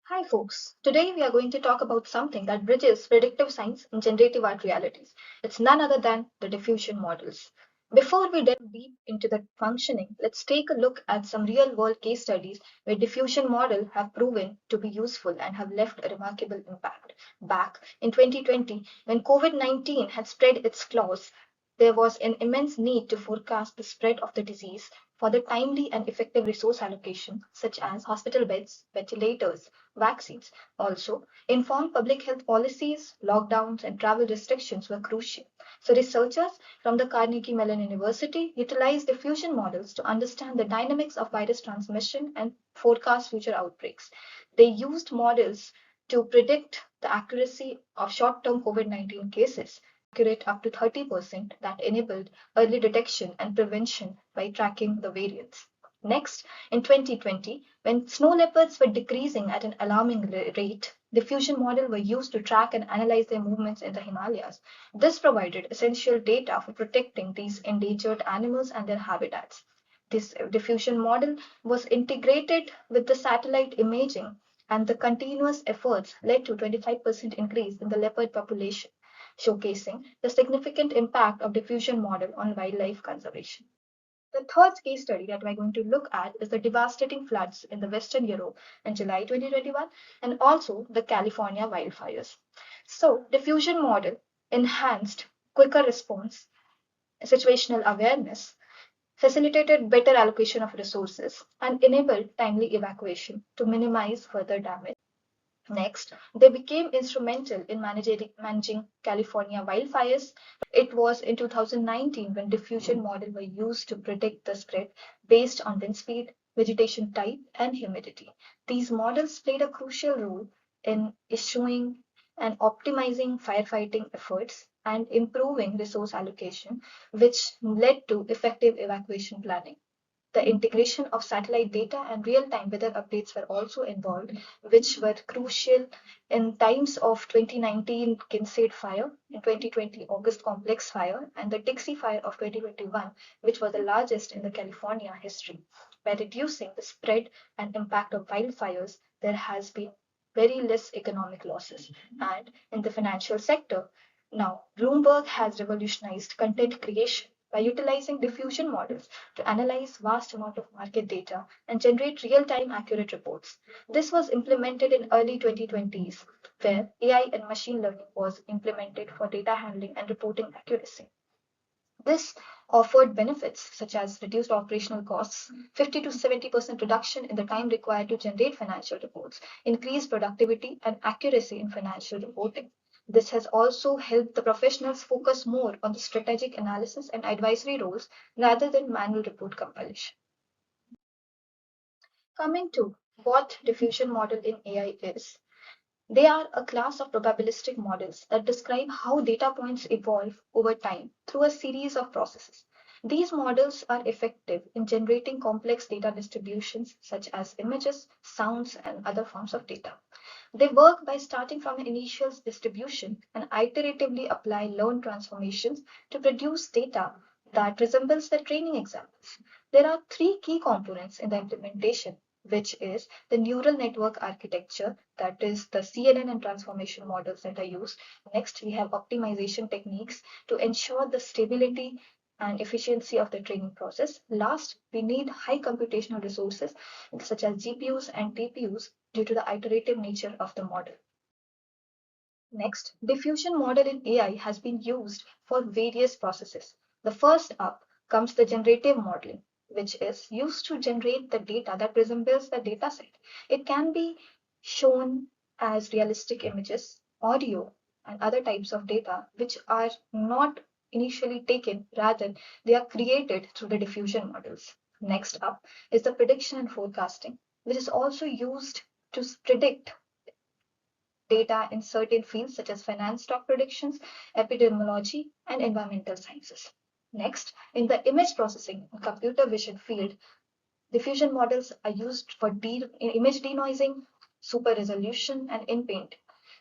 Hi folks, today we are going to talk about something that bridges predictive science and generative art realities. It's none other than the diffusion models. Before we delve deep into the functioning, let's take a look at some real-world case studies where diffusion models have proven to be useful and have left a remarkable impact. Back in 2020, when COVID-19 had spread its claws, there was an immense need to forecast the spread of the disease for the timely and effective resource allocation, such as hospital beds, ventilators, vaccines. Also, informed public health policies, lockdowns, and travel restrictions were crucial. So, researchers from the Carnegie Mellon University utilized diffusion models to understand the dynamics of virus transmission and forecast future outbreaks. They used models to predict the accuracy of short term COVID 19 cases, accurate up to 30%, that enabled early detection and prevention by tracking the variants. Next, in 2020, when snow leopards were decreasing at an alarming rate, diffusion models were used to track and analyze their movements in the Himalayas. This provided essential data for protecting these endangered animals and their habitats. This diffusion model was integrated with the satellite imaging, and the continuous efforts led to a 25% increase in the leopard population, showcasing the significant impact of diffusion model on wildlife conservation. The third case study that we're going to look at is the devastating floods in the Western Europe in July 2021 and also the California wildfires. So, diffusion model enhanced quicker response, situational awareness, facilitated better allocation of resources, and enabled timely evacuation to minimize further damage. Next, they became instrumental in managing California wildfires. It was in 2019 when diffusion models were used to predict the spread based on wind speed, vegetation type, and humidity. These models played a crucial role in issuing and optimizing firefighting efforts and improving resource allocation, which led to effective evacuation planning. The integration of satellite data and real-time weather updates were also involved, which were crucial in times of 2019 Kincaid fire, in 2020 August complex fire, and the Dixie fire of 2021, which was the largest in the California history. By reducing the spread and impact of wildfires, there has been very less economic losses. And in the financial sector, now Bloomberg has revolutionized content creation by utilizing diffusion models to analyze vast amount of market data and generate real-time accurate reports. This was implemented in early 2020s, where AI and machine learning was implemented for data handling and reporting accuracy. This offered benefits such as reduced operational costs, 50 to 70% reduction in the time required to generate financial reports, increased productivity and accuracy in financial reporting. This has also helped the professionals focus more on the strategic analysis and advisory roles rather than manual report compilation. Coming to what diffusion model in AI is. They are a class of probabilistic models that describe how data points evolve over time through a series of processes. These models are effective in generating complex data distributions such as images, sounds, and other forms of data. They work by starting from an initial distribution and iteratively apply learned transformations to produce data that resembles the training examples. There are three key components in the implementation, which is the neural network architecture, that is the CNN and transformation models that are used. Next, we have optimization techniques to ensure the stability and efficiency of the training process. Last, we need high computational resources such as GPUs and TPUs due to the iterative nature of the model. Next, diffusion model in AI has been used for various processes. The first up comes the generative modeling, which is used to generate the data that resembles the dataset. It can be shown as realistic images, audio, and other types of data which are not initially taken, rather they are created through the diffusion models. Next up is the prediction and forecasting, which is also used to predict data in certain fields such as finance stock predictions, epidemiology, and environmental sciences. Next, in the image processing and computer vision field, diffusion models are used for image denoising, super resolution, and in paint.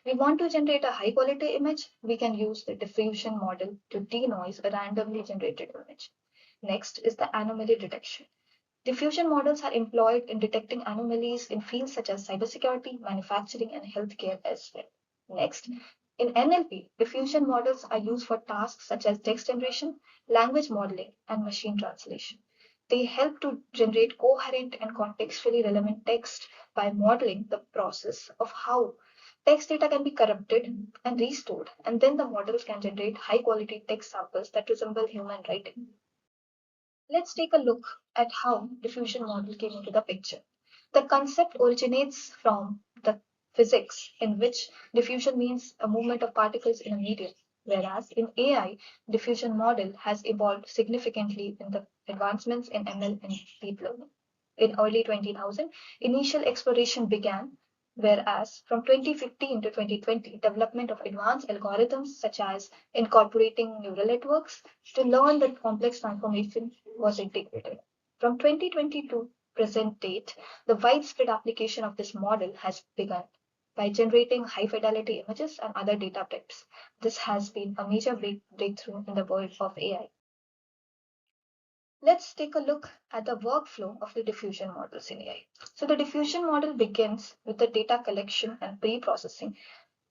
We want to generate a high quality image, we can use the diffusion model to denoise a randomly generated image. Next is the anomaly detection. Diffusion models are employed in detecting anomalies in fields such as cybersecurity, manufacturing, and healthcare as well. Next, in NLP, diffusion models are used for tasks such as text generation, language modeling, and machine translation. They help to generate coherent and contextually relevant text by modeling the process of how text data can be corrupted and restored, and then the models can generate high quality text samples that resemble human writing. Let's take a look at how diffusion model came into the picture. The concept originates from the physics in which diffusion means a movement of particles in a medium, whereas in AI, diffusion model has evolved significantly in the advancements in ML and deep learning. In early 2000, initial exploration began, whereas from 2015 to 2020, development of advanced algorithms such as incorporating neural networks to learn that complex transformation was integrated. From 2020 to present date, the widespread application of this model has begun by generating high fidelity images and other data types. This has been a major breakthrough in the world of AI. Let's take a look at the workflow of the diffusion models in AI. So the diffusion model begins with the data collection and pre-processing.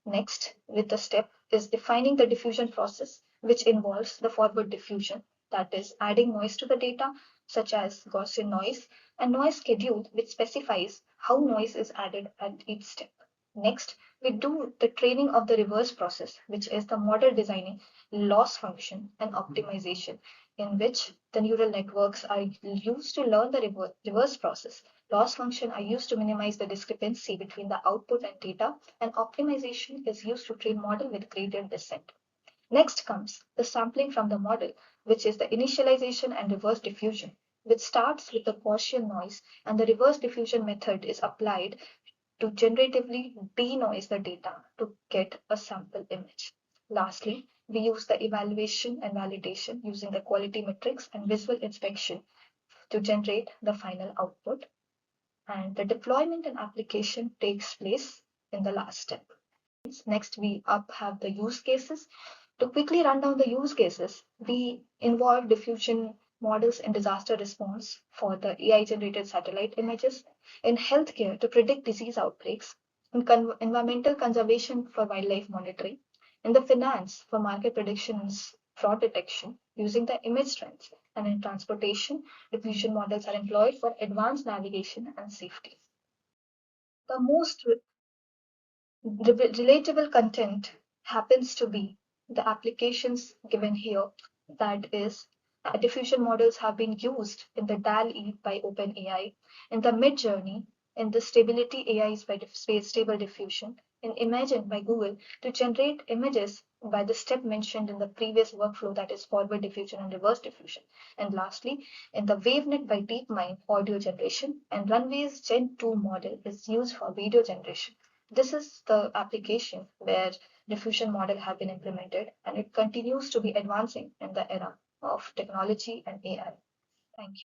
Next, with the step is defining the diffusion process, which involves the forward diffusion, that is, adding noise to the data, such as Gaussian noise, and noise schedule, which specifies how noise is added at each step. Next, we do the training of the reverse process, which is the model designing, loss function, and optimization, in which the neural networks are used to learn the reverse process. Loss function are used to minimize the discrepancy between the output and data, and optimization is used to train model with gradient descent. Next comes the sampling from the model, which is the initialization and reverse diffusion, which starts with the Gaussian noise, and the reverse diffusion method is applied to generatively denoise the data to get a sample image. Lastly, we use the evaluation and validation using the quality metrics and visual inspection to generate the final output, and the deployment and application takes place in the last step. Next, we have the use cases. To quickly run down the use cases, we involve diffusion models in disaster response for the AI-generated satellite images, in healthcare to predict disease outbreaks, in environmental conservation for wildlife monitoring, in the finance for market predictions, fraud detection using the image trends, and in transportation, diffusion models are employed for advanced navigation and safety. The most relatable content happens to be the applications given here. That is, diffusion models have been used in the DAL-E by OpenAI, in the Mid-Journey, in the Stability AIs by Stable Diffusion, in Imagine by Google to generate images by the step mentioned in the previous workflow, that is forward diffusion and reverse diffusion. And lastly, in the WaveNet by DeepMind audio generation, and Runway's Gen 2 model is used for video generation. This is the application where diffusion model have been implemented, and it continues to be advancing in the era of technology and AI. Thank you.